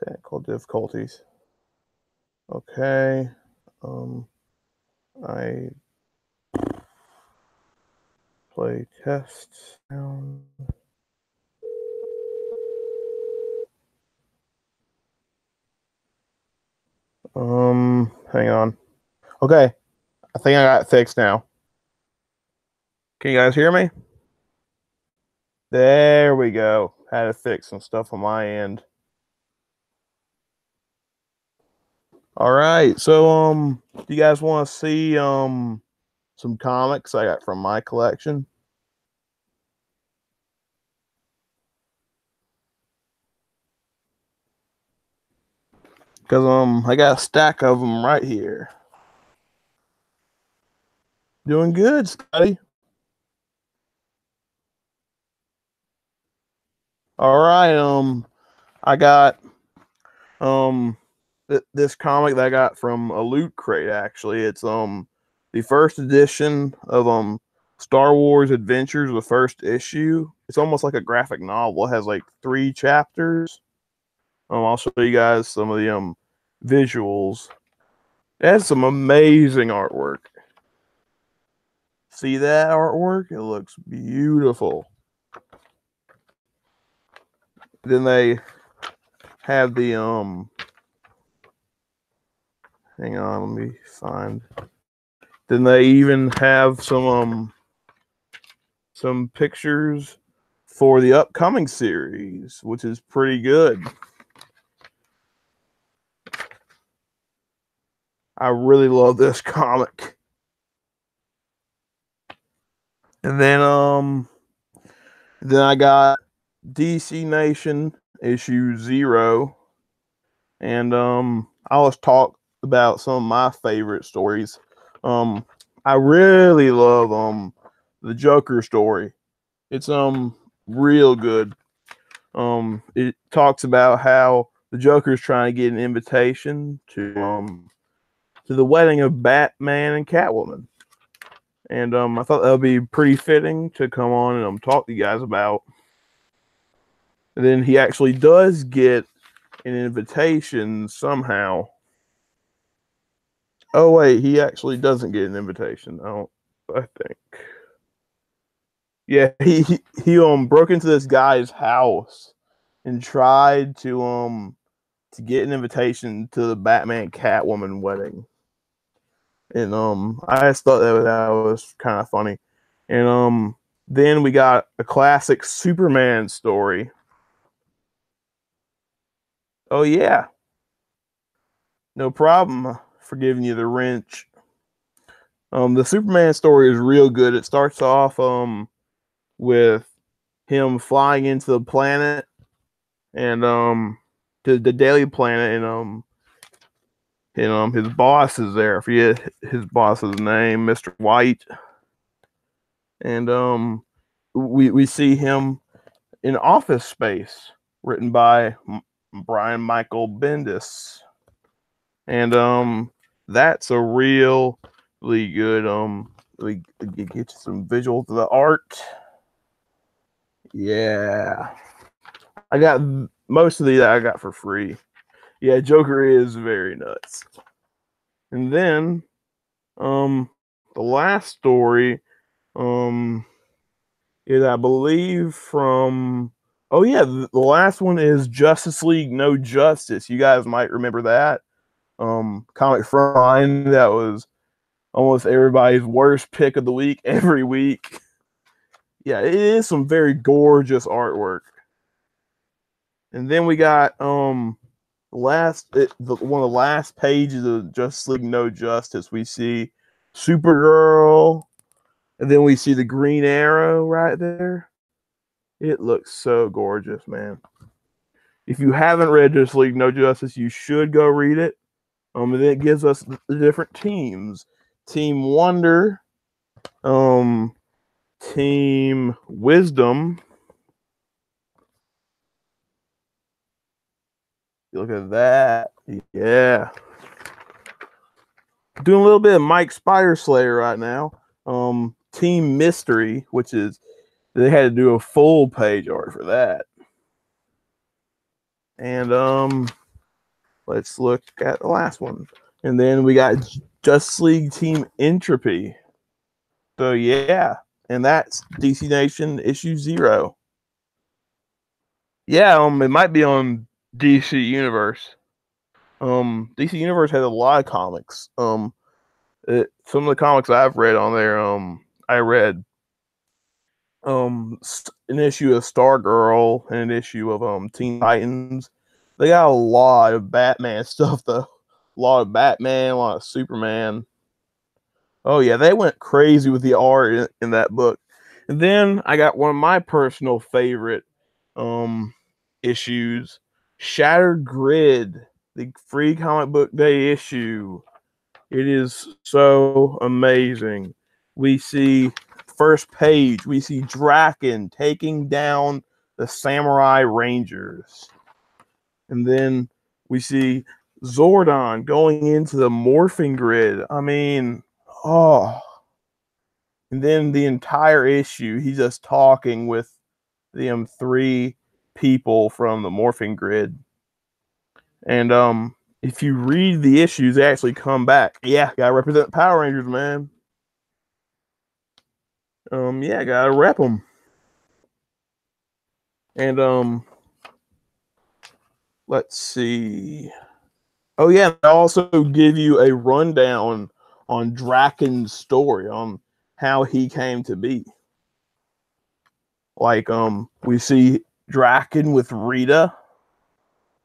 Technical difficulties. Okay. I play test sound. Hang on. Okay. I think I got it fixed now. Can you guys hear me? There we go. Had to fix some stuff on my end. All right. So do you guys want to see some comics I got from my collection? Because I got a stack of them right here. Doing good, Scotty. All right. I got this comic that I got from a loot crate. Actually, it's the first edition of Star Wars Adventures, the first issue. It's almost like a graphic novel. It has like 3 chapters. I'll show you guys some of the visuals. It has some amazing artwork. See that artwork? It looks beautiful. Then they have the hang on, let me find. Then they even have some pictures for the upcoming series, which is pretty good. I really love this comic. And then I got DC Nation issue 0. And I was talk about some of my favorite stories. I really love the Joker story. It's real good. It talks about how the Joker's trying to get an invitation to the wedding of Batman and Catwoman. And I thought that would be pretty fitting to come on and talk to you guys about. And then he actually does get an invitation somehow. Oh wait, he actually doesn't get an invitation. I think. Yeah, he broke into this guy's house and tried to get an invitation to the Batman Catwoman wedding. And I just thought that was kind of funny. And then we got a classic Superman story. Oh yeah. No problem for giving you the wrench. The Superman story is real good. It starts off with him flying into the planet and to the Daily Planet, and his boss is there. I forget his boss's name, Mr. White. And we see him in Office Space, written by Brian Michael Bendis. And that's a really good we get you some visuals of the art. Yeah. I got most of these I got for free. Yeah, Joker is very nuts. And then the last story is, I believe, from the last one is Justice League No Justice. You guys might remember that comic from mine that was almost everybody's worst pick of the week every week. Yeah, it is some very gorgeous artwork. And then we got one of the last pages of Justice League No Justice. We see Supergirl, and then we see the Green Arrow right there. It looks so gorgeous, man. If you haven't read Justice League No Justice, you should go read it. And then it gives us the different teams. Team Wonder, Team Wisdom. Look at that. Yeah. Doing a little bit of Mike Spider-Slayer right now. Team Mystery, which is, they had to do a full page art for that. And let's look at the last one. And then we got Justice League Team Entropy. So yeah, and that's DC Nation issue 0. Yeah, it might be on DC Universe. DC Universe has a lot of comics. Some of the comics I've read on there, I read an issue of Stargirl and an issue of Teen Titans. They got a lot of Batman stuff though. A lot of Batman, a lot of Superman. Oh yeah, they went crazy with the art in that book. And then I got one of my personal favorite issues, Shattered Grid, the free comic book day issue. It is so amazing. We see first page, we see Draken taking down the Samurai Rangers. And then we see Zordon going into the morphing grid. I mean, oh. And then the entire issue, he's just talking with the 3 people from the morphing grid. And if you read the issues, they actually come back. Yeah, gotta represent Power Rangers, man. Yeah, gotta rep them. And let's see. Oh yeah, I also give you a rundown on Draken's story, on how he came to be. Like we see Draken with Rita.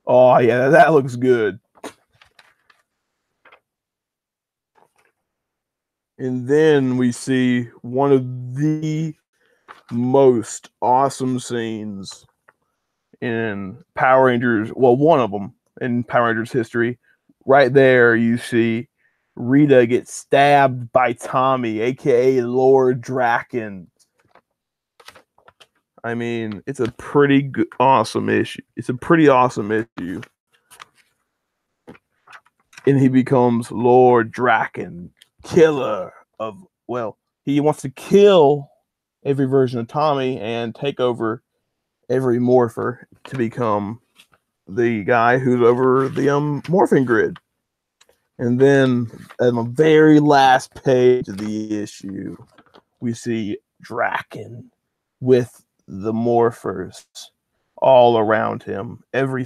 Oh yeah, that looks good. And then we see one of the most awesome scenes in Power Rangers. Well, one of them in Power Rangers history. Right there, you see Rita get stabbed by Tommy, aka Lord Draken. I mean, it's a pretty good, awesome issue. It's a pretty awesome issue. And he becomes Lord Draken, killer of, well, he wants to kill every version of Tommy and take over every morpher to become the guy who's over the morphing grid. And then on the very last page of the issue, we see Draken with the morphers all around him. Every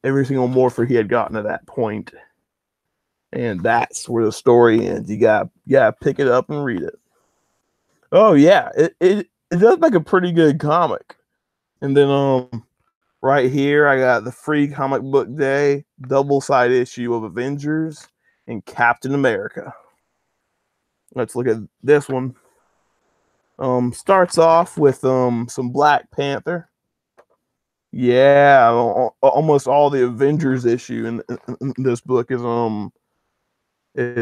single morpher he had gotten to that point. And that's where the story ends. You gotta pick it up and read it. Oh yeah, it does make a pretty good comic. And then right here I got the free comic book day double-side issue of Avengers and Captain America. Let's look at this one. Starts off with some Black Panther. Yeah, almost all the Avengers issue in this book is it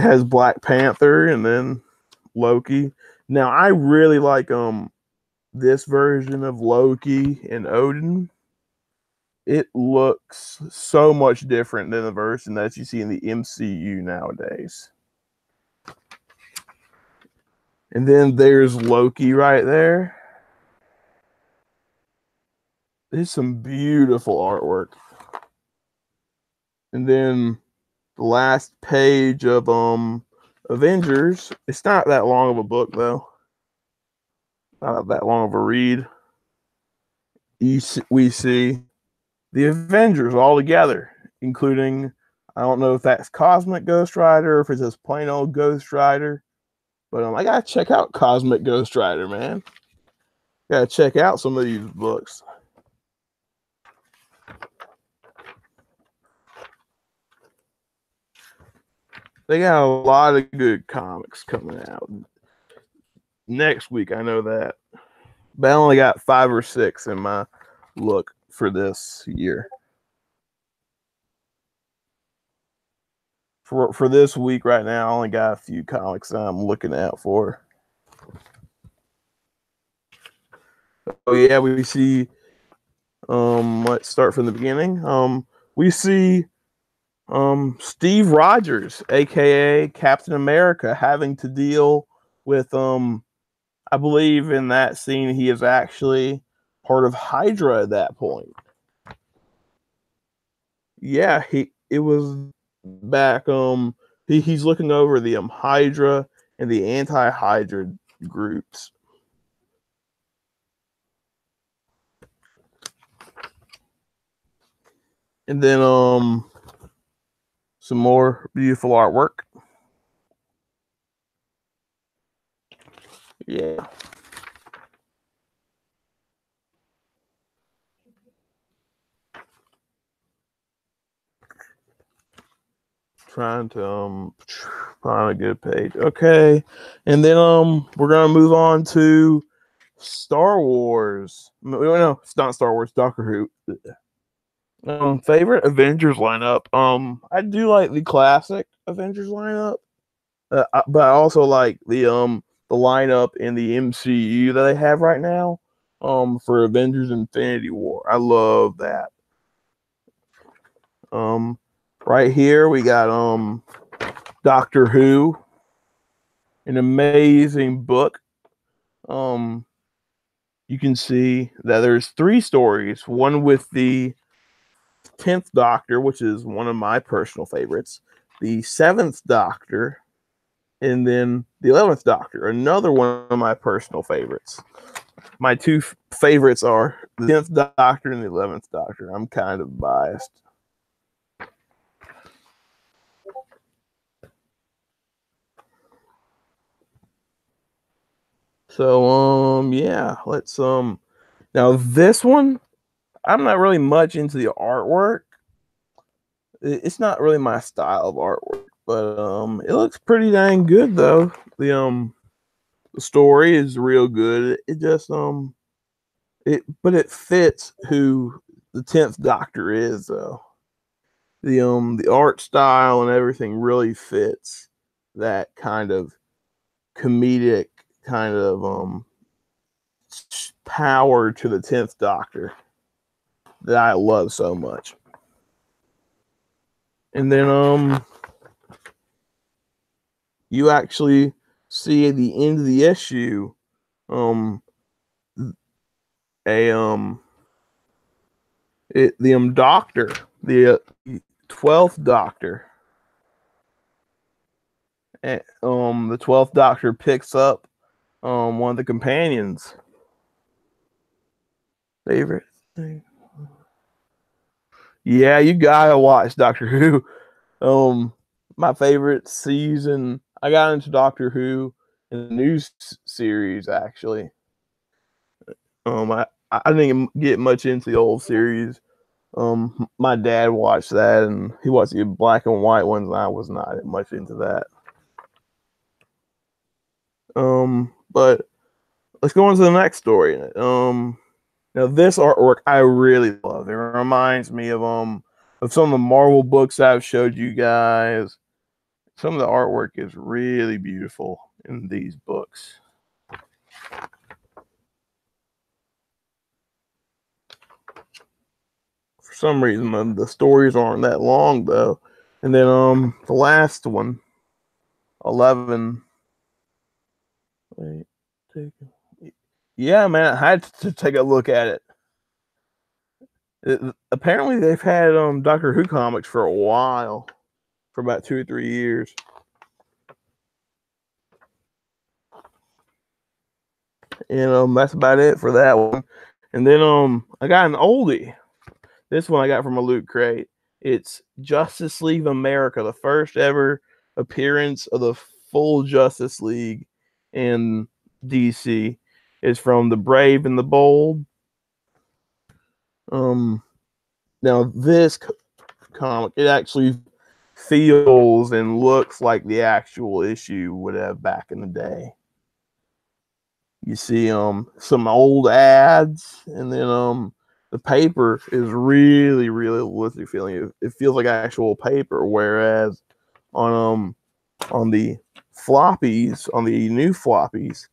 has Black Panther and then Loki. Now I really like this version of Loki and Odin. It looks so much different than the version that you see in the MCU nowadays. And then there's Loki right there. There's some beautiful artwork. And then the last page of Avengers. It's not that long of a book though. Not that long of a read. We see the Avengers all together, including, I don't know if that's Cosmic Ghost Rider or if it's just plain old Ghost Rider. But I gotta check out Cosmic Ghost Rider, man. Gotta check out some of these books. They got a lot of good comics coming out next week. I know that, but I only got 5 or 6 in my look for this year. For this week right now, I only got a few comics that I'm looking out for. Oh yeah, we see. Let's start from the beginning. We see Steve Rogers, aka Captain America, having to deal with I believe in that scene he is actually part of Hydra at that point. Yeah, it was back. He's looking over the Hydra and the anti-Hydra groups. And then some more beautiful artwork. Yeah. Trying to find a good page. Okay. And then we're gonna move on to Star Wars. No, it's not Star Wars, Doctor Who. Favorite Avengers lineup. I do like the classic Avengers lineup. But I also like the lineup in the MCU that they have right now. For Avengers Infinity War. I love that. Right here we got Doctor Who, an amazing book. You can see that there's 3 stories. One with the 10th Doctor, which is one of my personal favorites. The 7th Doctor, and then the 11th Doctor, another one of my personal favorites. My 2 favorites are the 10th Doctor and the 11th Doctor. I'm kind of biased. So yeah, let's now this one, I'm not really much into the artwork. It's not really my style of artwork, but it looks pretty dang good though. The story is real good. It just it fits who the 10th Doctor is though. The art style and everything really fits that kind of comedic kind of power to the 10th Doctor that I love so much. And then you actually see at the end of the issue a the Doctor, the 12th Doctor. And, the 12th Doctor picks up one of the companions. Favorite thing. Yeah, you gotta watch Doctor Who. My favorite season. I got into Doctor Who in the new series actually. I didn't get much into the old series. My dad watched that, and he watched the black and white ones, and I was not much into that. But let's go on to the next story. Now this artwork I really love. It reminds me of some of the Marvel books I've showed you guys. Some of the artwork is really beautiful in these books. For some reason, the stories aren't that long though. And then the last one, 11. Wait, yeah, man, I had to take a look at it. Apparently, they've had Doctor Who comics for a while, for about 2 or 3 years. And that's about it for that one. And then I got an oldie. This one I got from a loot crate. It's Justice League America, the first ever appearance of the full Justice League in DC. It's from The Brave and the Bold. Now this comic, it actually feels and looks like the actual issue would have back in the day. You see some old ads, and then the paper is really realistic feeling. It feels like actual paper, whereas on the floppies, on the new floppies,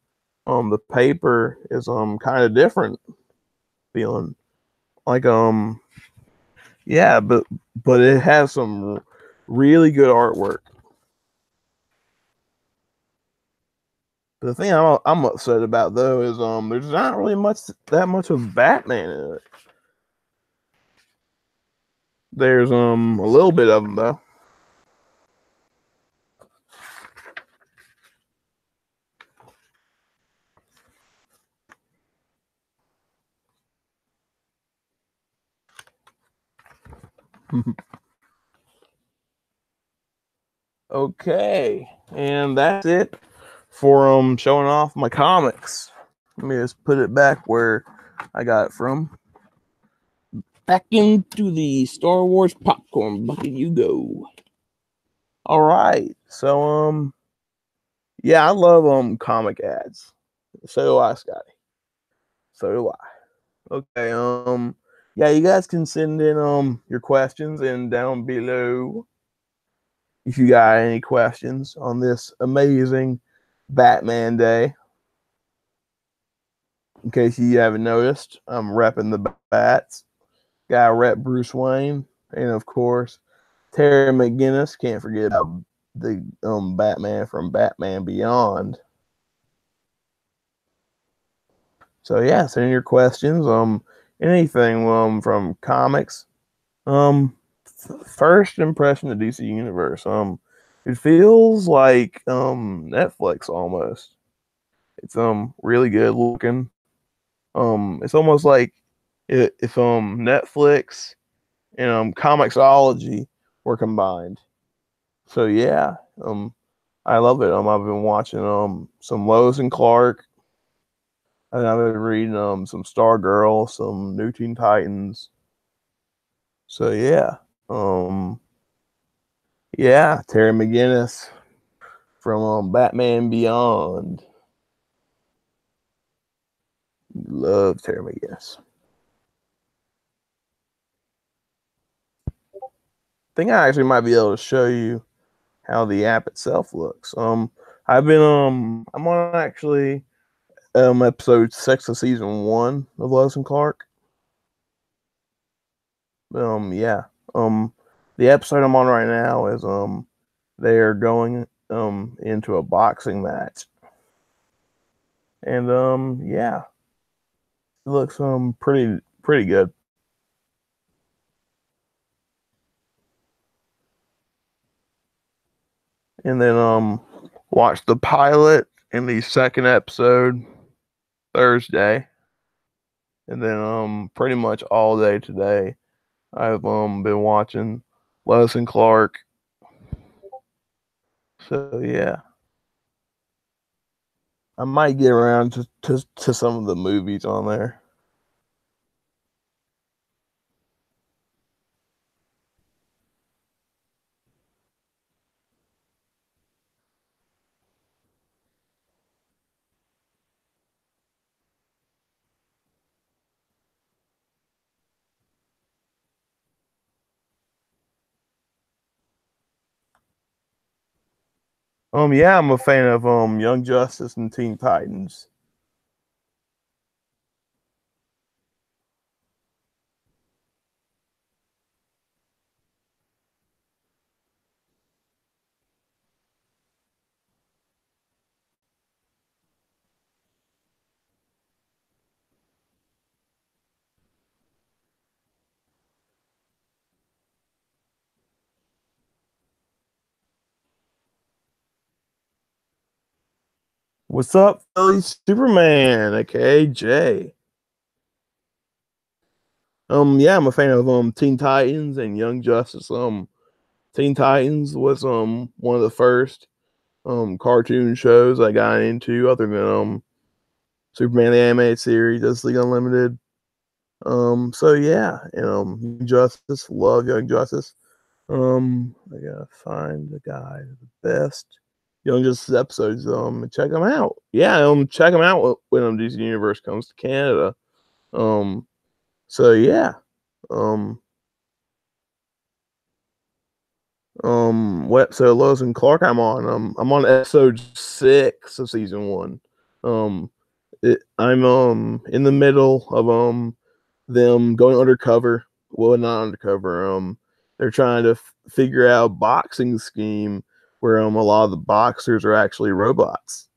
the paper is kind of different feeling. Like yeah, but it has some really good artwork. The thing I'm upset about though is there's not really that much of Batman in it. There's a little bit of them though. Okay, and that's it for showing off my comics. Let me just put it back where I got it from. Back into the Star Wars popcorn bucket you go. All right, so yeah, I love comic ads. So do I, Scotty. So do I. Okay, yeah, you guys can send in your questions in down below if you got any questions on this amazing Batman Day. In case you haven't noticed, I'm repping the bats. Gotta rep Bruce Wayne, and of course, Terry McGinnis. Can't forget about the Batman from Batman Beyond. So yeah, send in your questions. Anything from comics. First impression of DC Universe. It feels like Netflix almost. It's really good looking. It's almost like if Netflix and Comixology were combined. So yeah, I love it. I've been watching some Lois and Clark, and I've been reading some Stargirl, some New Teen Titans. So yeah, yeah, Terry McGinnis from Batman Beyond. Love Terry McGinnis. I think I actually might be able to show you how the app itself looks. I'm on actually episode 6 of season 1 of Lois and Clark. Yeah. The episode I'm on right now is they are going into a boxing match. And yeah. It looks pretty good. And then watch the pilot in the second episode Thursday. And then pretty much all day today I've been watching Lois and Clark. So yeah. I might get around to some of the movies on there. Yeah, I'm a fan of Young Justice and Teen Titans. What's up, Philly Superman, aka Jay? Yeah, I'm a fan of Teen Titans and Young Justice. Teen Titans was one of the first cartoon shows I got into, other than Superman the animated series, Justice League Unlimited. So yeah, and Young Justice, love Young Justice. I gotta find the guy, the best Young Justice episodes. And check them out. Yeah, check them out when DC Universe comes to Canada. Um, so yeah, um, what episode of Lois and Clark I'm on episode 6 of season 1. Um, I'm in the middle of them going undercover. Well, not undercover. They're trying to figure out a boxing scheme where a lot of the boxers are actually robots.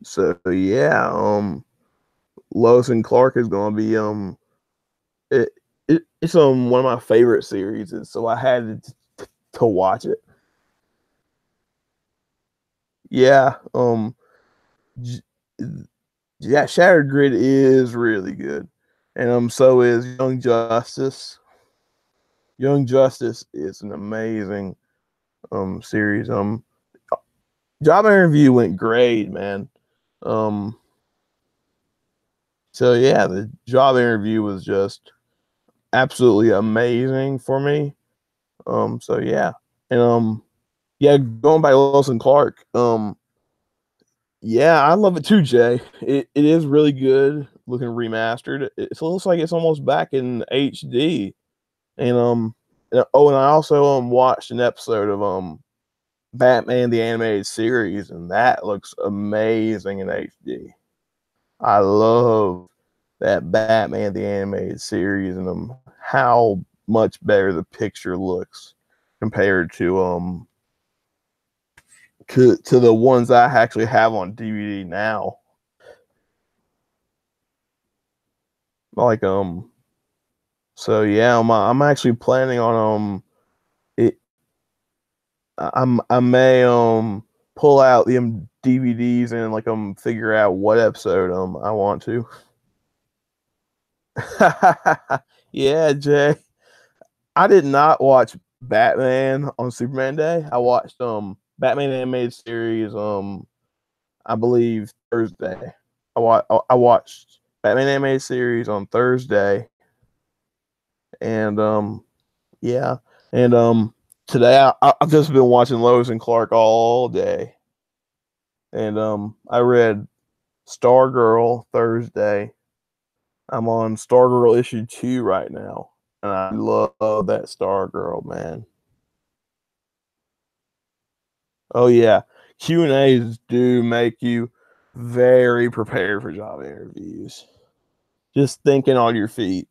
So yeah, Lois and Clark is gonna be it's one of my favorite series, and so I had to watch it. Yeah, j- yeah, Shattered Grid is really good, and so is Young Justice. Young Justice is an amazing series. Job interview went great, man. Um, so yeah, the job interview was just absolutely amazing for me. So yeah, and yeah, going by Lewis and Clark. Yeah, I love it too, Jay. It is really good looking remastered. It looks like it's almost back in HD. And oh, and I also watched an episode of Batman the Animated Series, and that looks amazing in HD. I love that Batman the Animated Series and how much better the picture looks compared to the ones I actually have on DVD now. Like so yeah, I'm actually planning on it. I may pull out the DVDs and like figure out what episode I want to. Yeah, Jay. I did not watch Batman on Superman Day. I watched Batman animated series I believe Thursday. I watched Batman animated series on Thursday, and yeah, and today I've just been watching Lois and Clark all day, and I read Stargirl Thursday. I'm on Stargirl issue 2 right now, and I love that Stargirl, man. Oh yeah, Q&As do make you very prepared for job interviews. Just thinking on your feet.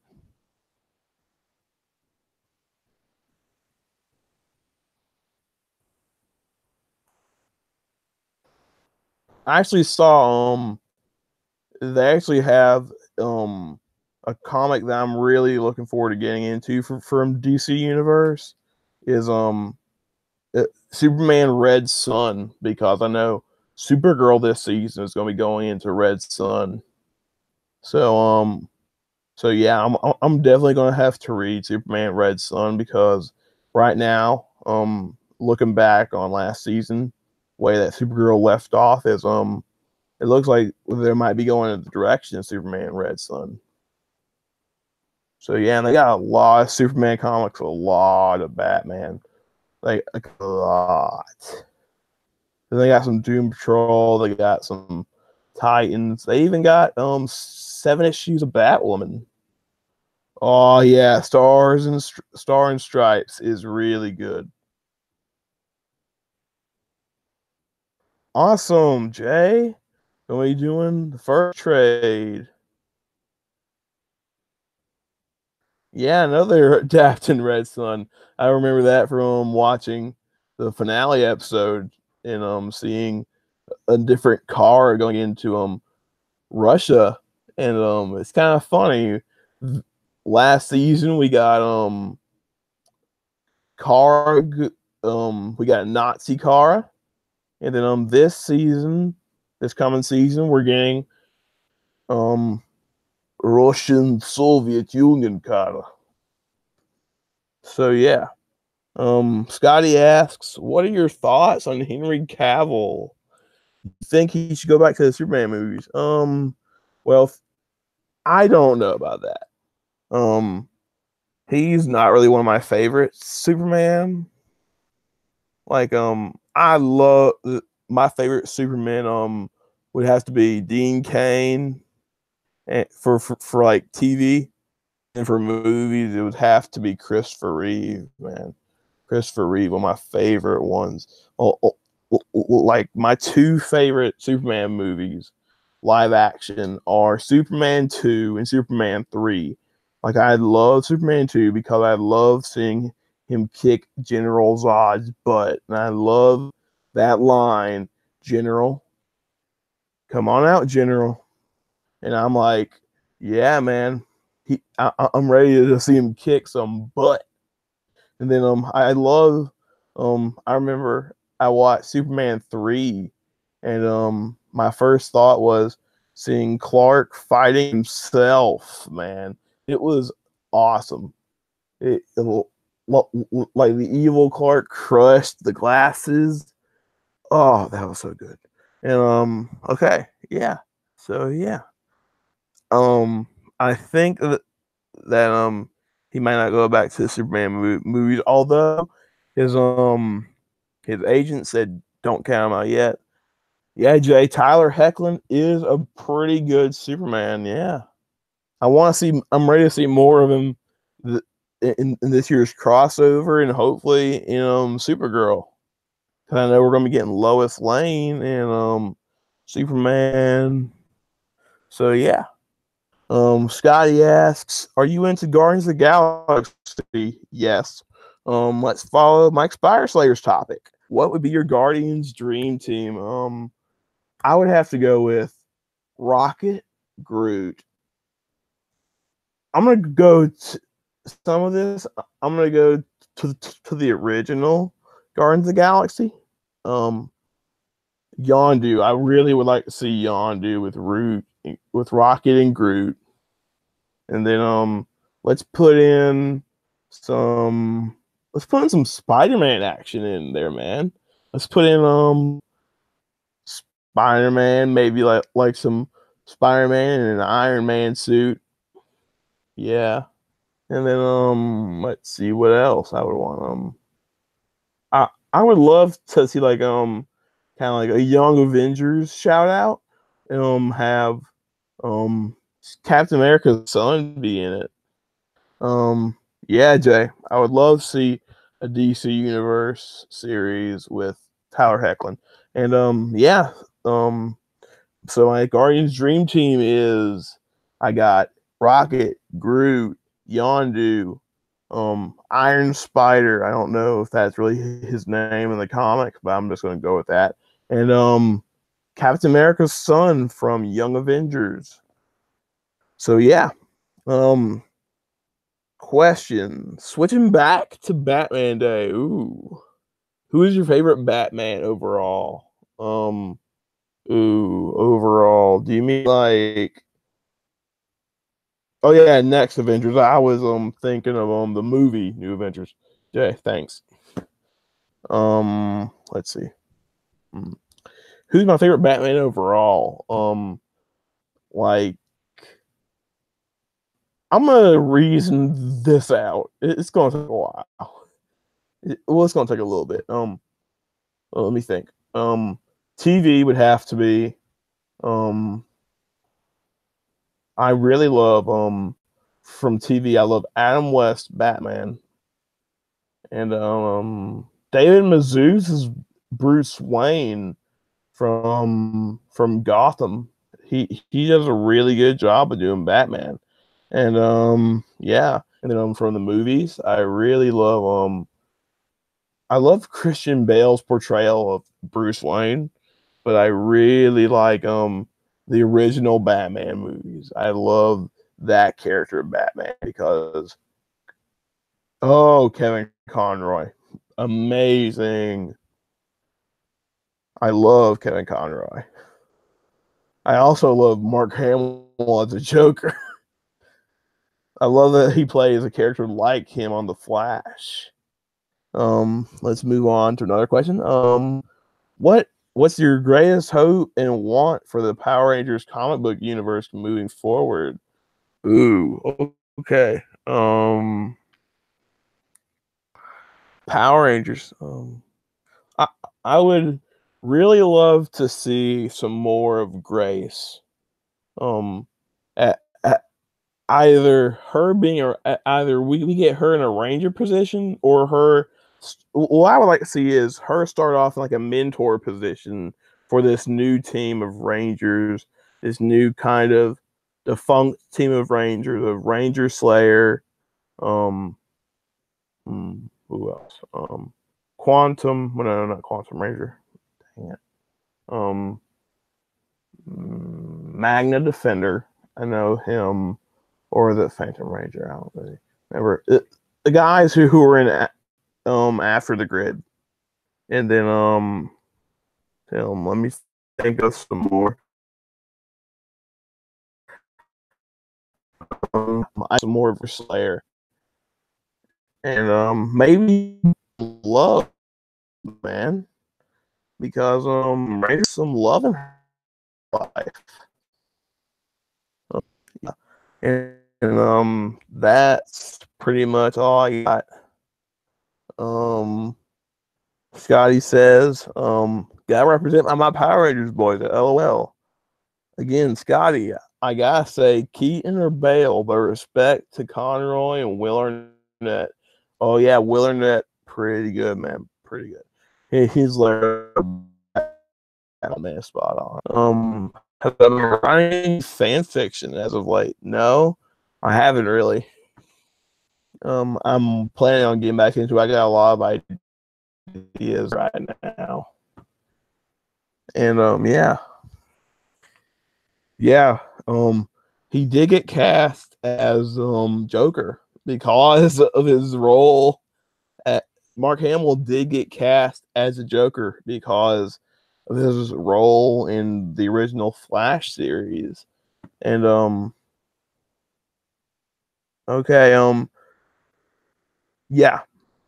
I actually saw they actually have a comic that I'm really looking forward to getting into from DC Universe is Superman Red Sun, because I know Supergirl this season is going to be going into Red Sun. So so yeah, I'm definitely going to have to read Superman Red Sun, because right now looking back on last season, the way that Supergirl left off is it looks like they might be going in the direction of Superman Red Sun. So yeah, and they got a lot of Superman comics, a lot of Batman, like a lot. Then they got some Doom Patrol. They got some Titans. They even got 7 issues of Batwoman. Oh yeah, Star and Stripes is really good. Awesome, Jay. What are you doing? The first trade. Yeah, another adapting Red Sun. I remember that from watching the finale episode and seeing a different car going into Russia, and it's kind of funny. Last season we got car we got Nazi Kara, and then this coming season we're getting um Russian Soviet Union Kara. So yeah. Scotty asks, what are your thoughts on Henry Cavill? You think he should go back to the Superman movies? Well, I don't know about that. He's not really one of my favorites Superman. Like, I love my favorite Superman. Would have to be Dean Cain, and for like TV, and for movies, it would have to be Christopher Reeve, man. Christopher Reeve, one of my favorite ones. Like my two favorite Superman movies, live action, are Superman 2 and Superman 3. Like I love Superman 2 because I love seeing him kick General Zod's butt. And I love that line, General, come on out, General. and I'm like, yeah, man, I'm ready to see him kick some butt. And then I love I remember I watched Superman 3, and my first thought was seeing Clark fighting himself, man. It was awesome. Like the evil Clark crushed the glasses. Oh, that was so good. And okay, yeah. So yeah. Um I think that he might not go back to the Superman movies, although his his agent said don't count him out yet. Yeah, Jay, Tyler Hoechlin is a pretty good Superman. Yeah, I want to see. I'm ready to see more of him in this year's crossover, and hopefully in Supergirl. Because I know we're gonna be getting Lois Lane and Superman. So yeah. Scotty asks, "Are you into Guardians of the Galaxy?" Yes. Let's follow Mike Spireslayer's topic. What would be your Guardians dream team? I would have to go with Rocket, Groot. I'm gonna go some of this. I'm gonna go to the original Guardians of the Galaxy. Um, Yondu. I really would like to see Yondu with Rocket and Groot. And then let's put in some some Spider-Man action in there, man. Let's put in Spider-Man, maybe like some Spider-Man in an Iron Man suit. Yeah. And then let's see what else I would want. I would love to see like kind of like a Young Avengers shout out and have um Captain America's son be in it. Yeah, Jay, I would love to see a DC Universe series with Tyler Hoechlin, and yeah, um, so my Guardians Dream Team is I got Rocket, Groot, Yondu, Iron Spider. I don't know if that's really his name in the comic, but I'm just going to go with that, and Captain America's son from Young Avengers. So yeah, um, question. Switching back to Batman Day. Ooh. Who is your favorite Batman overall? Overall. Do you mean like oh yeah, next Avengers. I was thinking of the movie New Avengers. Jay, thanks. Let's see. Hmm. Who's my favorite Batman overall? Like I'm gonna reason this out. It's gonna take a while. Well, it's gonna take a little bit. Well, let me think. TV would have to be. Um, I really love from TV. I love Adam West Batman and David Mazouz is Bruce Wayne from Gotham. He does a really good job of doing Batman, and yeah, and then from the movies, I love Christian Bale's portrayal of Bruce Wayne, but I really like the original Batman movies. I love that character of Batman because oh, Kevin Conroy. Amazing. I love Kevin Conroy. I also love Mark Hamill as a Joker. I love that he plays a character like him on The Flash. Let's move on to another question. What's your greatest hope and want for the Power Rangers comic book universe moving forward? Ooh, okay. Power Rangers. I I would really love to see some more of Grace. Um, at either her being either we get her in a ranger position or her. What I would like to see is her start off in like a mentor position for this new team of rangers, this new kind of defunct team of rangers, of Ranger Slayer. Um, who else? Quantum. Well, no, not Quantum Ranger. Dang it. Um, Magna Defender. I know him, or the Phantom Ranger. I don't really remember. The guys who were in After the Grid, and then let me think of some more. Some more of Slayer, and maybe Love, man, because Rangers some love in her life. Yeah. And that's pretty much all I got. Scotty says, gotta represent my Power Rangers boys at LOL. Again, Scotty, I gotta say, Keaton or Bale, but respect to Conroy and Will Arnett. Oh yeah, Will Arnett, pretty good, man, pretty good. He's like, man, spot on. Have I been writing fan fiction as of late? No, I haven't really. I'm planning on getting back into it. I got a lot of ideas right now. And yeah. He did get cast as Joker because of his role. Mark Hamill did get cast as a Joker because of his role in the original Flash series. And okay, yeah.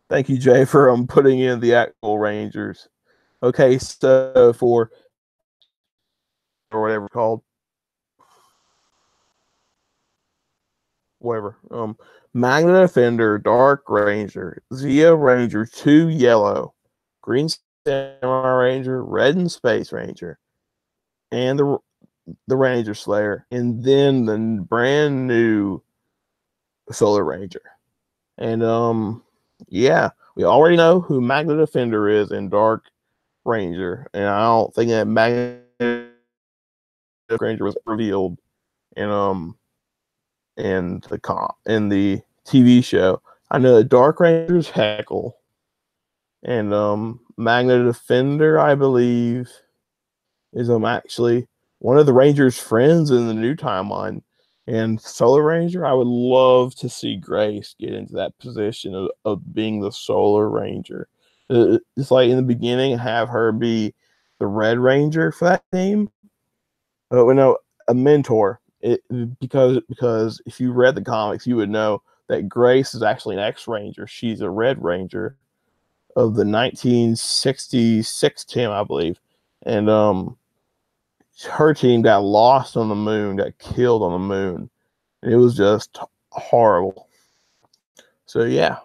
Thank you, Jay, for putting in the actual Rangers. Okay, so for or whatever it's called, whatever. Magna Defender, Dark Ranger, Zeo Ranger, 2 Yellow, Green Samurai Ranger, Red and Space Ranger, and the Ranger Slayer, and then the brand new Solar Ranger. And yeah, we already know who Magna Defender is in Dark Ranger, and I don't think that Magna Ranger was revealed in the TV show. I know that Dark Ranger's Heckle, and Magna Defender, I believe, is actually one of the Ranger's friends in the new timeline. And Solar Ranger, I would love to see Grace get into that position of being the Solar Ranger. It's like in the beginning, have her be the Red Ranger for that team. No, a mentor. Because if you read the comics, you would know that Grace is actually an X-Ranger. She's a Red Ranger of the 1966 team, I believe. And her team got lost on the moon, got killed on the moon. And it was just horrible. So yeah.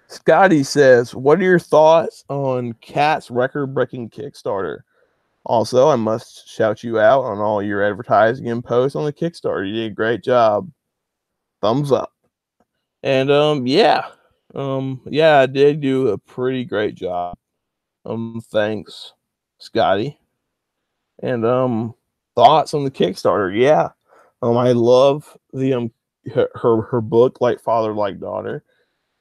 Scotty says, what are your thoughts on Cat's record-breaking Kickstarter? Also, I must shout you out on all your advertising and posts on the Kickstarter. You did a great job. Thumbs up. And yeah, I did do a pretty great job. Thanks, Scotty. And thoughts on the Kickstarter? Yeah, I love the her book, Like Father, Like Daughter.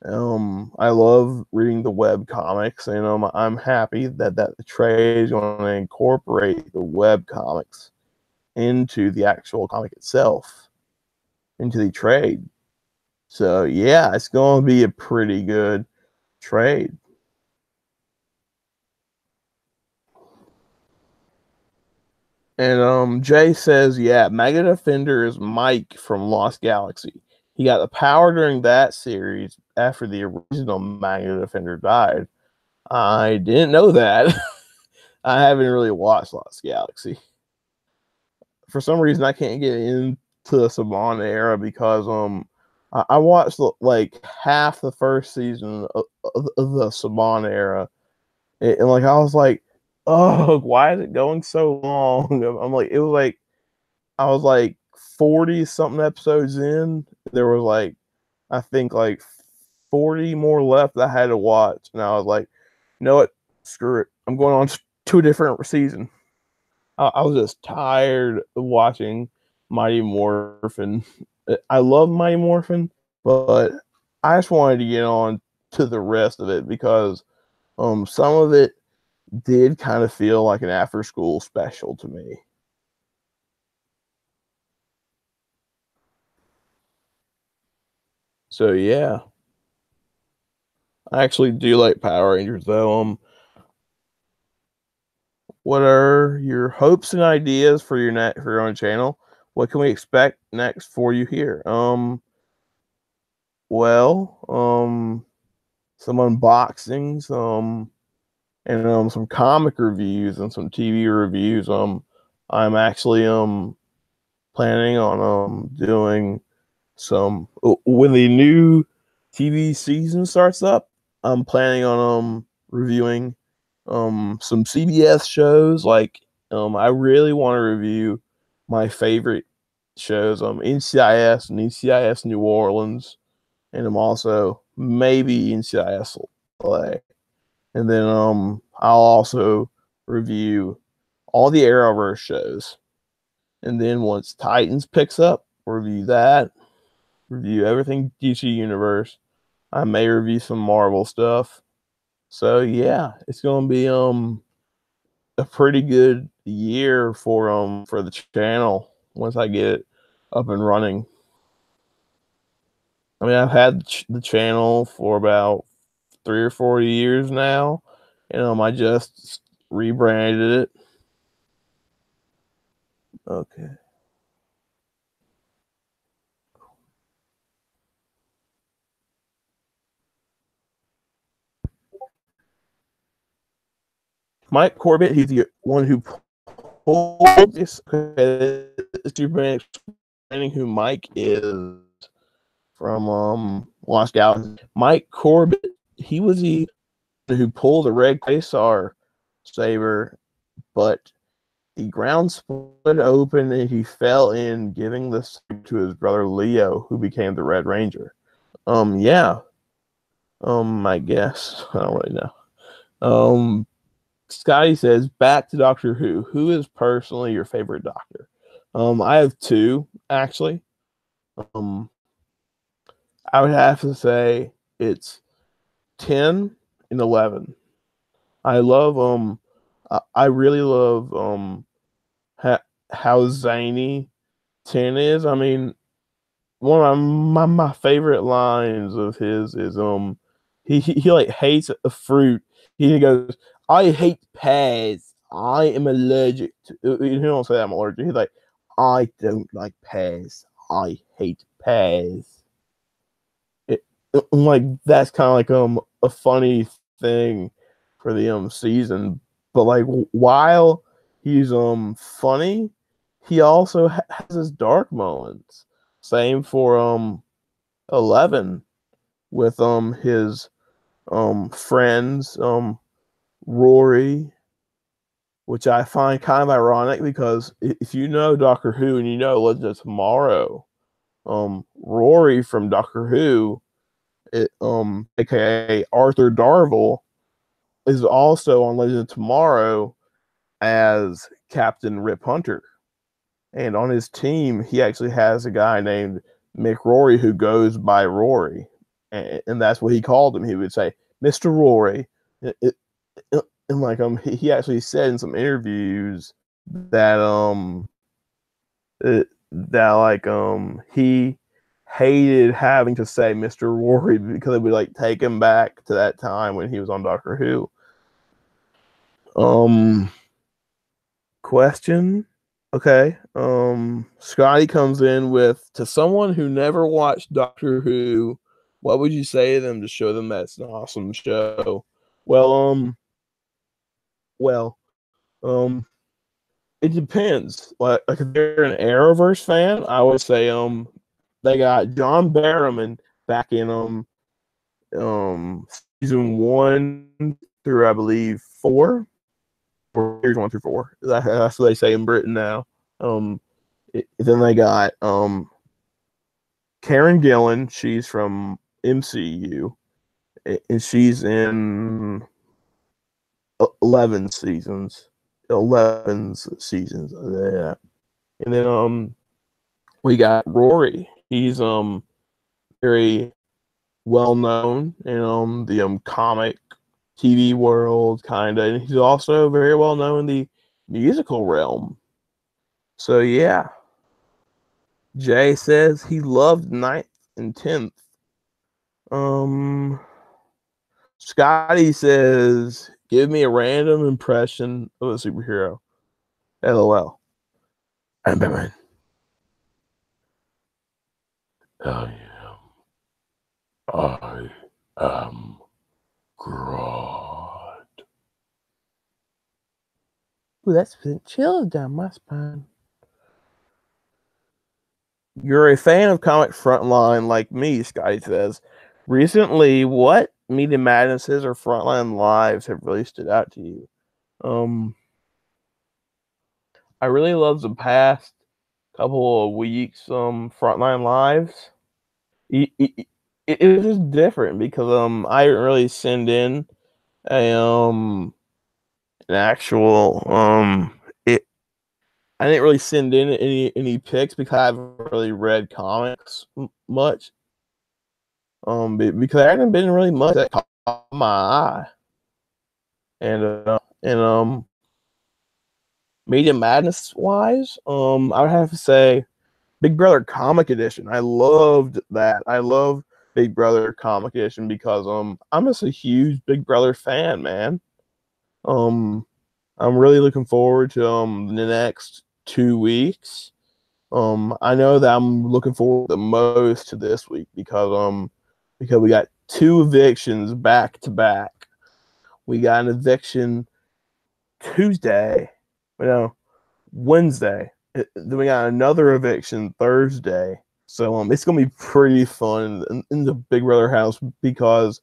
I love reading the web comics, and I'm happy that the trade is going to incorporate the web comics into the actual comic itself, into the trade. So yeah, it's going to be a pretty good trade. And Jay says, yeah, Mega Defender is Mike from Lost Galaxy. He got the power during that series after the original Mega Defender died. I didn't know that. I haven't really watched Lost Galaxy. For some reason, I can't get into the Saban era because I watched like half the first season of the Saban era, and like I was like, oh, why is it going so long? I'm like, it was like I was like 40 something episodes in. There was like I think like 40 more left that I had to watch, and I was like, you know what? Screw it. I'm going on to a different season. I was just tired of watching Mighty Morphin. I love Mighty Morphin, but I just wanted to get on to the rest of it because some of it did kind of feel like an after school special to me. So yeah, I actually do like Power Rangers though. What are your hopes and ideas for your own channel? What can we expect next for you here? Well, some unboxings, and some comic reviews and some TV reviews. I'm actually planning on doing some when the new TV season starts up. I'm planning on reviewing some CBS shows. Like I really want to review my favorite shows, NCIS and NCIS New Orleans, and I'm also maybe NCIS LA. And then I'll also review all the Arrowverse shows. And then once Titans picks up, review that, review everything DC Universe. I may review some Marvel stuff. So yeah, it's gonna be a pretty good year for the channel once I get it up and running. I mean, I've had the channel for about 3 or 4 years now, and I just rebranded it. Okay. Mike Corbett, he's the one who pulled this. Okay, explaining who Mike is from Lost Galaxy. Mike Corbett, he was the who pulled the red Quasar saber, but the ground split open and he fell in, giving this to his brother Leo, who became the Red Ranger. Yeah. I guess I don't really know. Scotty says, back to Doctor Who. Who is personally your favorite Doctor? I have two actually. Um, I would have to say it's 10 and 11. I love I really love how zany 10 is. I mean, one of my favorite lines of his is he like hates a fruit. He goes, I hate pears. I am allergic to. He don't say I'm allergic. He's like, I don't like pears. I hate pears. It, like that's kind of like a funny thing for the season, but like while he's funny, he also has his dark moments. Same for 11 with his friends Rory, which I find kind of ironic because if you know Doctor Who and you know Legend of Tomorrow, Rory from Doctor Who, aka Arthur Darvill, is also on Legend of Tomorrow as Captain Rip Hunter. And on his team, he actually has a guy named Mick Rory who goes by Rory. And that's what he called him. He would say, Mr. Rory. And like he actually said in some interviews that he hated having to say Mr. Rory because it would like take him back to that time when he was on Doctor Who. Question. Okay. Scotty comes in with, to someone who never watched Doctor Who, what would you say to them to show them that's an awesome show? Well, well, um, it depends. Like if they're an Arrowverse fan, I would say they got John Barrowman back in season 1 through I believe 4. Or here's 1 through 4. That's what they say in Britain now. Then they got Karen Gillan. She's from MCU, and she's in 11 seasons. 11 seasons. Yeah. And then we got Rory. He's very well known in the comic TV world, kind of, and he's also very well known in the musical realm. So yeah, Jay says he loved 9th and 10th. Scotty says, "Give me a random impression of a superhero." LOL. I'm Batman. I am Grodd. Ooh, that's been chills down my spine. You're a fan of Comic Frontline like me, Scotty says. Recently, what Media Madnesses or Frontline Lives have really stood out to you? I really love the past couple of weeks Frontline Lives. It was just different because I didn't really send in a an actual it I didn't really send in any picks because I haven't really read comics much. Because there hasn't been really much that caught my eye. And Media Madness wise, I would have to say Big Brother Comic Edition. I loved that. I love Big Brother Comic Edition because I'm just a huge Big Brother fan, man. Um I'm really looking forward to the next 2 weeks. I know that I'm looking forward the most to this week because we got 2 evictions back to back. We got an eviction Tuesday, Wednesday. Then we got another eviction Thursday. So it's gonna be pretty fun in the Big Brother house because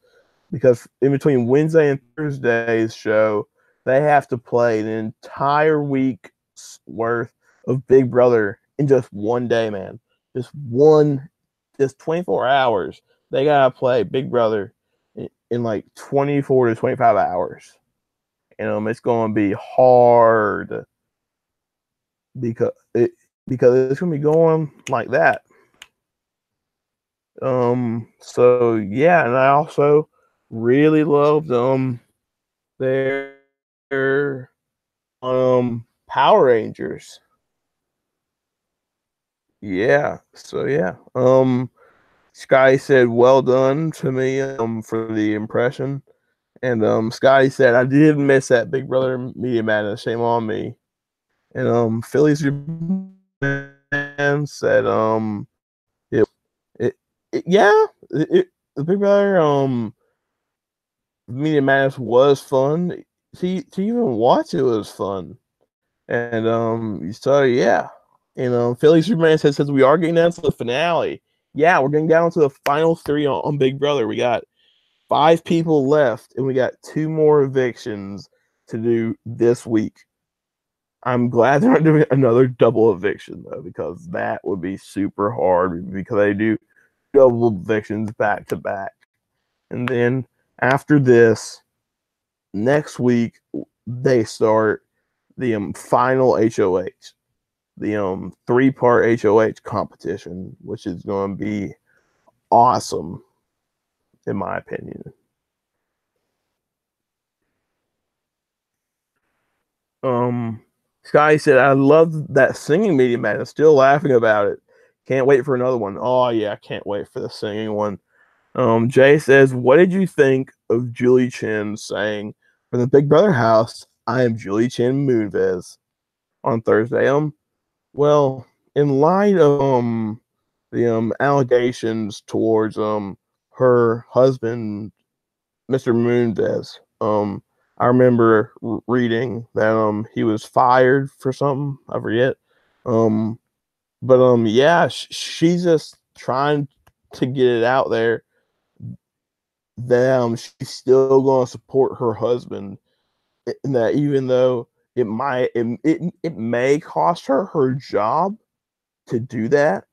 in between Wednesday and Thursday's show, they have to play an entire week's worth of Big Brother in just one day, man. Just 24 hours. They gotta play Big Brother in like 24 to 25 hours. And it's gonna be hard because it's gonna be going like that. So yeah, and I also really loved their Power Rangers. Yeah. So yeah. Sky said, "Well done" to me for the impression. And Scotty said, "I did miss that Big Brother Media Madness. Shame on me." And Philly's man said, it, yeah, the Big Brother Media Madness was fun. To even watch it was fun. And so yeah. And Philly Superman says we are getting down to the finale. Yeah, we're getting down to the final 3 on Big Brother. We got 5 people left, and we got 2 more evictions to do this week. I'm glad they're not doing another double eviction though, because that would be super hard because they do double evictions back to back. And then after this, next week they start the final HOH, the 3-part HOH competition, which is going to be awesome, in my opinion. Sky said, "I love that singing Media Madness. Still laughing about it. Can't wait for another one." Oh yeah, I can't wait for the singing one. Jay says, "What did you think of Julie Chen saying for the Big Brother house, I am Julie Chen Moonves on Thursday?" Well, in light of the allegations towards her husband, Mr. Moonves, I remember reading that he was fired for something. I forget. Um, but yeah, she's just trying to get it out there that she's still going to support her husband, and that even though it may cost her her job to do that,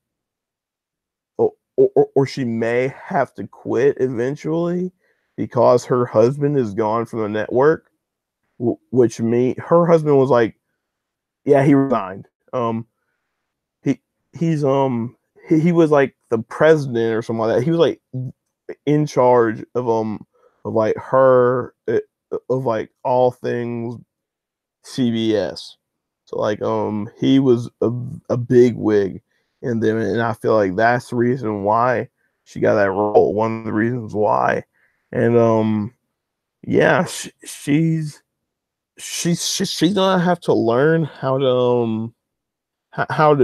or she may have to quit eventually because her husband is gone from the network, which her husband was like, yeah, he resigned. He he's he was like the president or something like that. He was like in charge of like of like all things CBS. So like he was a big wig in them, and I feel like that's the reason why she got that role. One of the reasons why, and yeah, she's gonna have to learn how to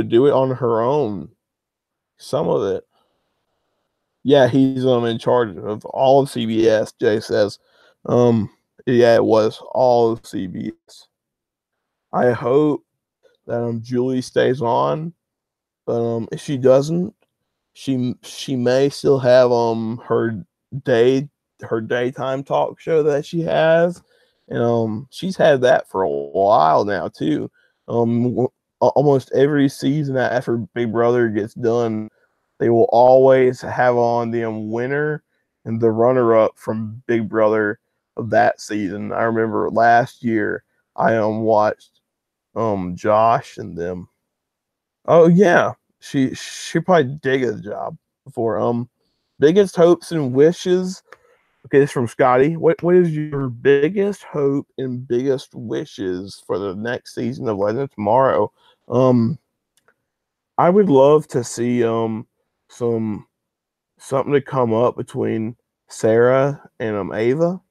do it on her own. Some of it. Yeah, he's in charge of all of CBS. Jay says, um, yeah, it was all of CBS. I hope that Julie stays on, but if she doesn't, she may still have day her daytime talk show that she has, and she's had that for a while now too. Almost every season after Big Brother gets done, they will always have on the winner and the runner up from Big Brother of that season. I remember last year I watched Josh and them. Oh yeah, she probably did a job before. Biggest hopes and wishes. Okay, this is from Scotty. What is your biggest hope and biggest wishes for the next season of Legends Tomorrow? Um, I would love to see some something to come up between Sarah and Ava.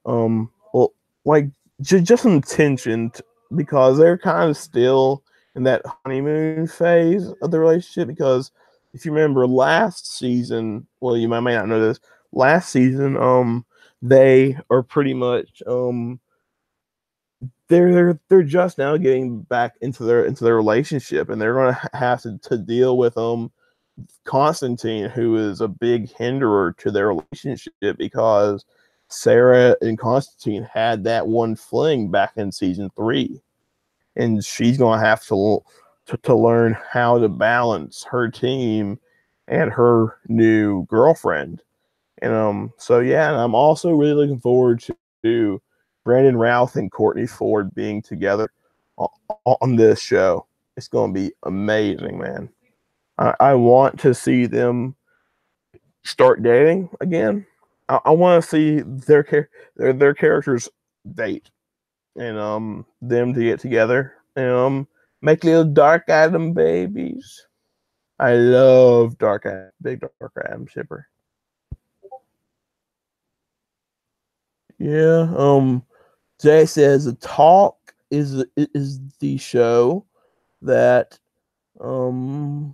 Well, like just some tension because they're kind of still in that honeymoon phase of the relationship. Because if you remember last season, well, you may not know this. Last season, they are pretty much they're just now getting back into their relationship, and they're going to have to deal with Constantine, who is a big hinderer to their relationship because Sarah and Constantine had that one fling back in season 3, and she's going to have to learn how to balance her team and her new girlfriend. And so yeah, and I'm also really looking forward to Brandon Routh and Courtney Ford being together on this show. It's going to be amazing, man. I want to see them start dating again. I want to see their characters date and them to get together and make little Dark Adam babies. I love big Dark Adam shipper. Yeah. Jay says the talk is the show that um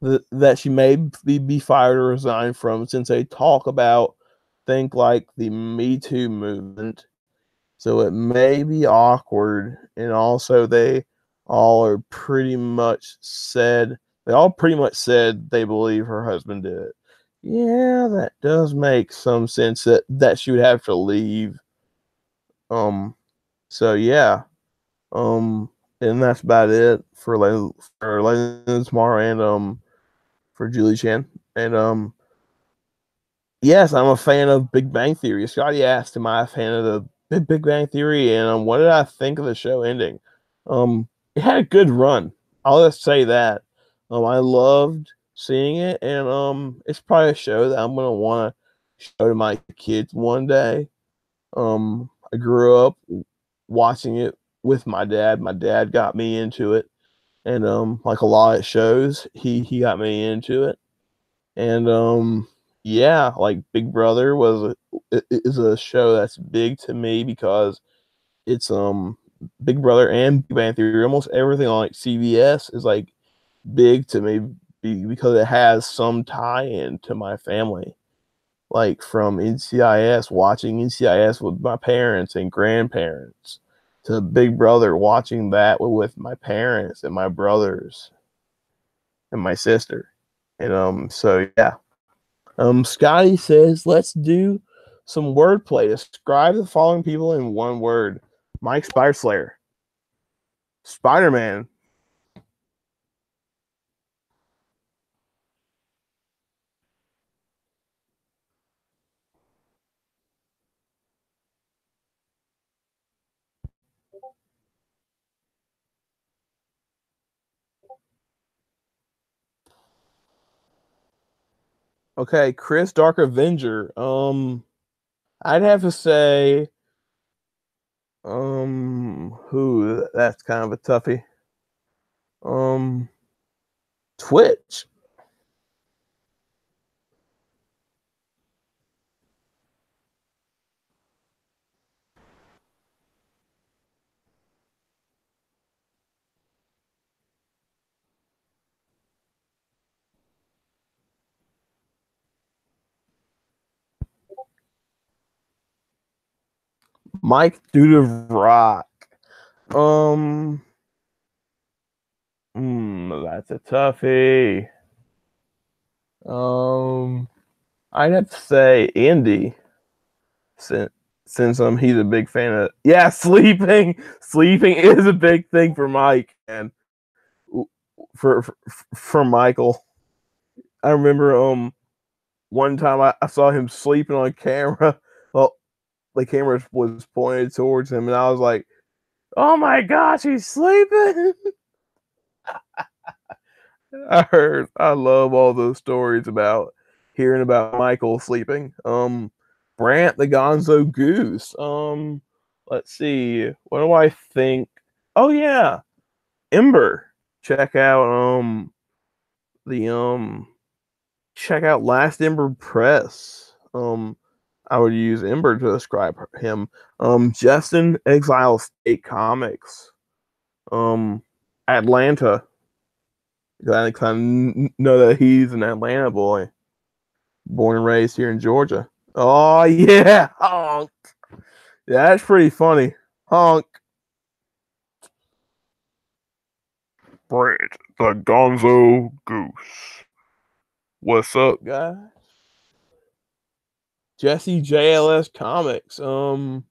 that she may be fired or resigned from, since they talk about think like the Me Too movement. So it may be awkward, and also all are pretty much said they all pretty much said they believe her husband did it. Yeah, that does make some sense that she would have to leave. Um, so yeah, um, and that's about it for Legends tomorrow and for Julie Chen. And yes, I'm a fan of Big Bang Theory. Scotty asked, "Am I a fan of the Big Bang Theory?" And what did I think of the show ending? It had a good run. I'll just say that. I loved seeing it, and it's probably a show that I'm gonna want to show to my kids one day. I grew up watching it with my dad. My dad got me into it, and like a lot of shows, he got me into it. And yeah, like Big Brother is a show that's big to me because it's Big Brother and Big Bang Theory. Almost everything on like CBS is like big to me because it has some tie-in to my family. Like from NCIS, watching NCIS with my parents and grandparents, to Big Brother, watching that with my parents and my brothers and my sister. And so yeah. Scotty says, let's do some wordplay. Describe the following people in one word. Mike Spider Slayer. Spider-Man. Okay, Chris Dark Avenger. I'd have to say, who? That's kind of a toughie. Um, Twitch. Mike due to rock. That's a toughie. I'd have to say Andy, since he's a big fan of sleeping. Sleeping is a big thing for Mike and for Michael. I remember one time I saw him sleeping on camera. Well, the camera was pointed towards him, and I was like, "Oh my gosh, he's sleeping!" I love all those stories about hearing about Michael sleeping. Brant the Gonzo Goose. Let's see. What do I think? Oh yeah, Ember. Check out the check out Last Ember Press. I would use Ember to describe him. Justin Exile State Comics. Atlanta. I know that he's an Atlanta boy, born and raised here in Georgia. Oh yeah, honk. Yeah, that's pretty funny. Honk. Brent, the Gonzo Goose. What's up, guys? Jesse JLS Comics. I'm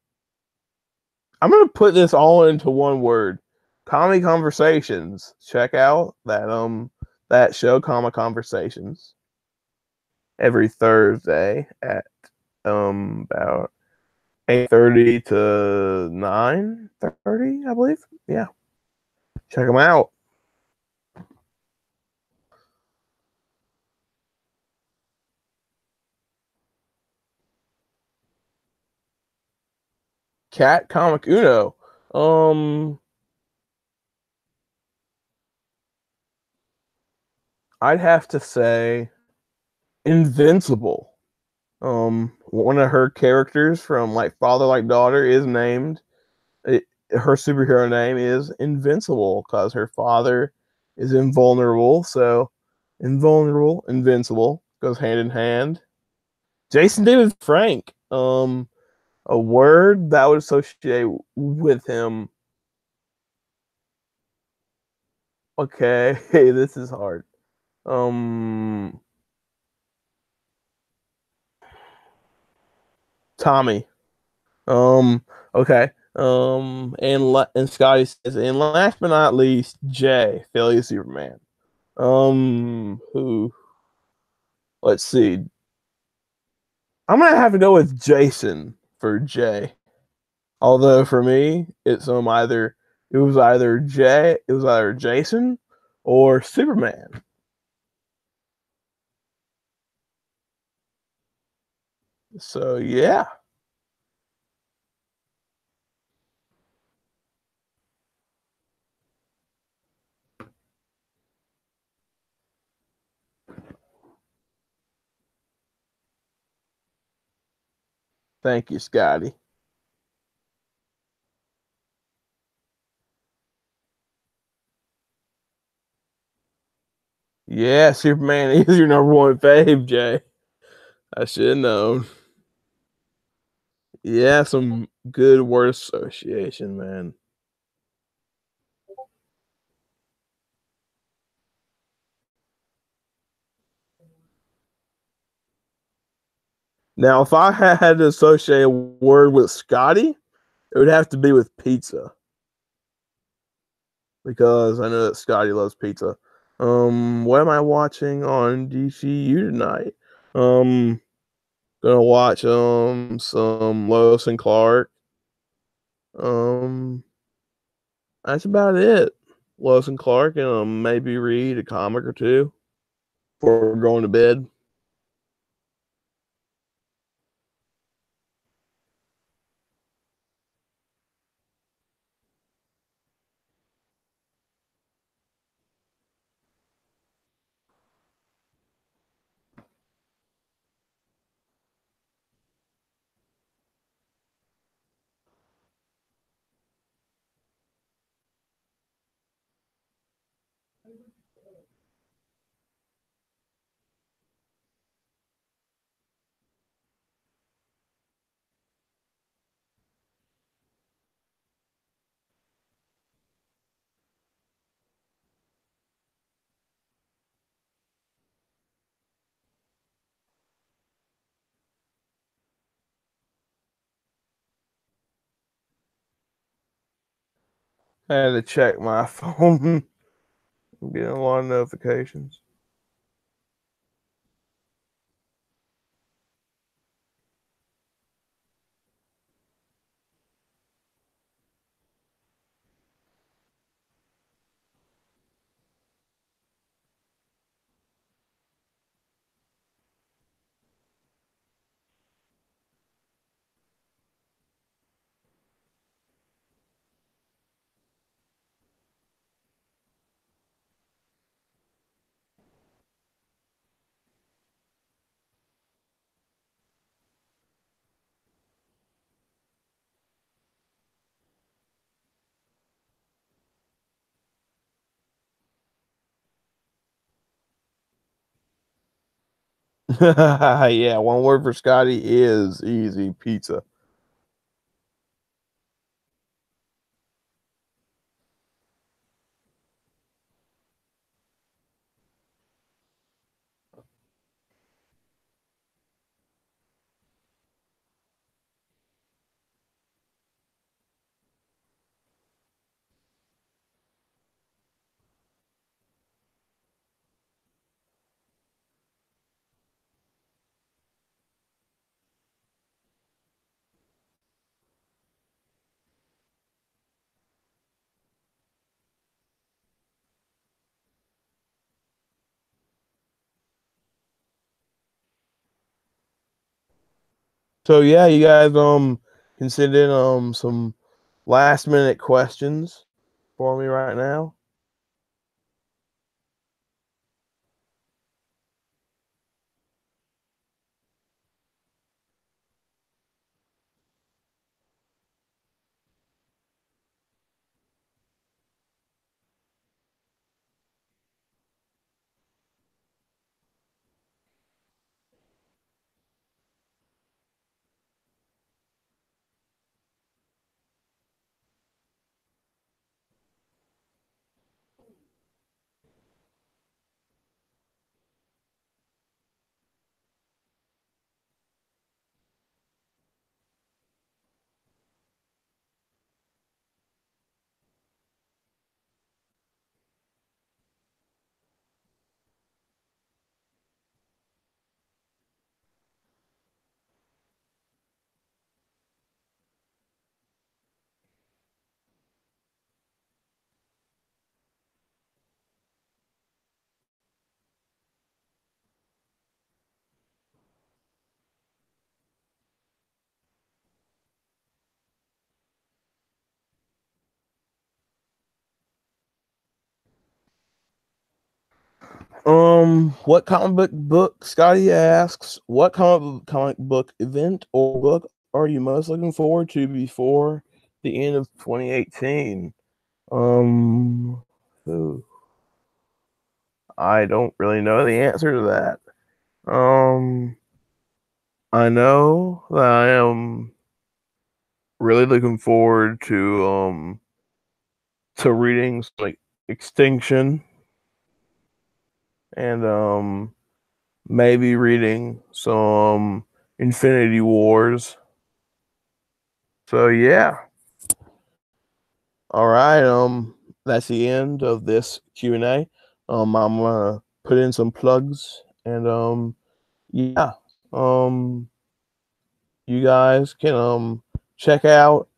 gonna put this all into one word. Comic Conversations. Check out that show, Comic Conversations, every Thursday at about 8:30 to 9:30, I believe. Yeah, check them out. Cat Comic Uno. I'd have to say Invincible. One of her characters from like Father Like Daughter is named. Her superhero name is Invincible because her father is invulnerable. So invulnerable, invincible goes hand in hand. Jason David Frank. A word that would associate with him. Okay, hey, this is hard. Tommy. Okay. And Scotty says, and last but not least, Jay, Philly Superman. Who? Let's see. I'm gonna have to go with Jason for Jay. Although for me, it was either Jason or Superman. So yeah, thank you, Scotty. Yeah, Superman is your number one fave, Jay. I should have known. Yeah, some good word association, man. Now, if I had to associate a word with Scotty, it would have to be with pizza because I know that Scotty loves pizza. What am I watching on DCU tonight? Um, gonna watch some Lois and Clark. Um, that's about it. Lois and Clark, and maybe read a comic or two before going to bed. I had to check my phone. I'm getting a lot of notifications. Yeah, one word for Scotty is easy pizza. So yeah, you guys can send in some last minute questions for me right now. What comic book Scotty asks, what comic book event or book are you most looking forward to before the end of 2018? Um, ooh, I don't really know the answer to that. I know that I am really looking forward to reading like Extinction and maybe reading some Infinity Wars. So yeah. All right. That's the end of this Q&A. I'm gonna put in some plugs and yeah. Um, you guys can check out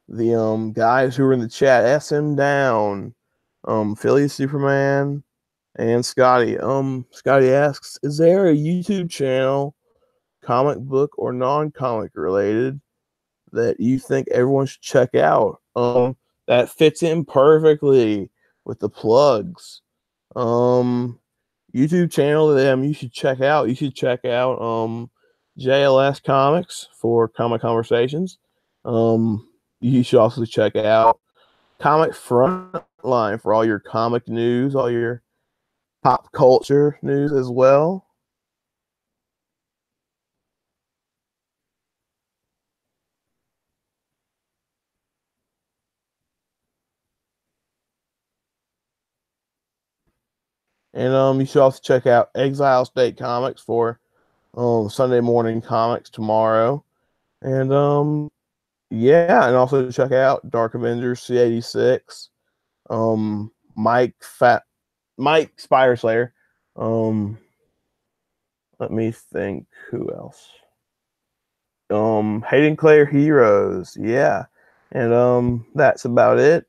the guys who are in the chat. SM Down, Philly Superman, and Scotty. Scotty asks, is there a YouTube channel, comic book or non-comic related, that you think everyone should check out? That fits in perfectly with the plugs. YouTube channel that you should check out. You should check out JLS Comics for comic conversations. You should also check out Comic Frontline for all your comic news, all your pop culture news as well. And you should also check out Exile State Comics for Sunday morning comics tomorrow. And yeah, and also check out Dark Avengers C86 Mike Spire Slayer. Let me think, who else? Hayden Clare Heroes, yeah. And that's about it.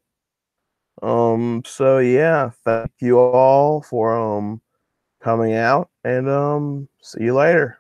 So yeah, thank you all for coming out, and see you later.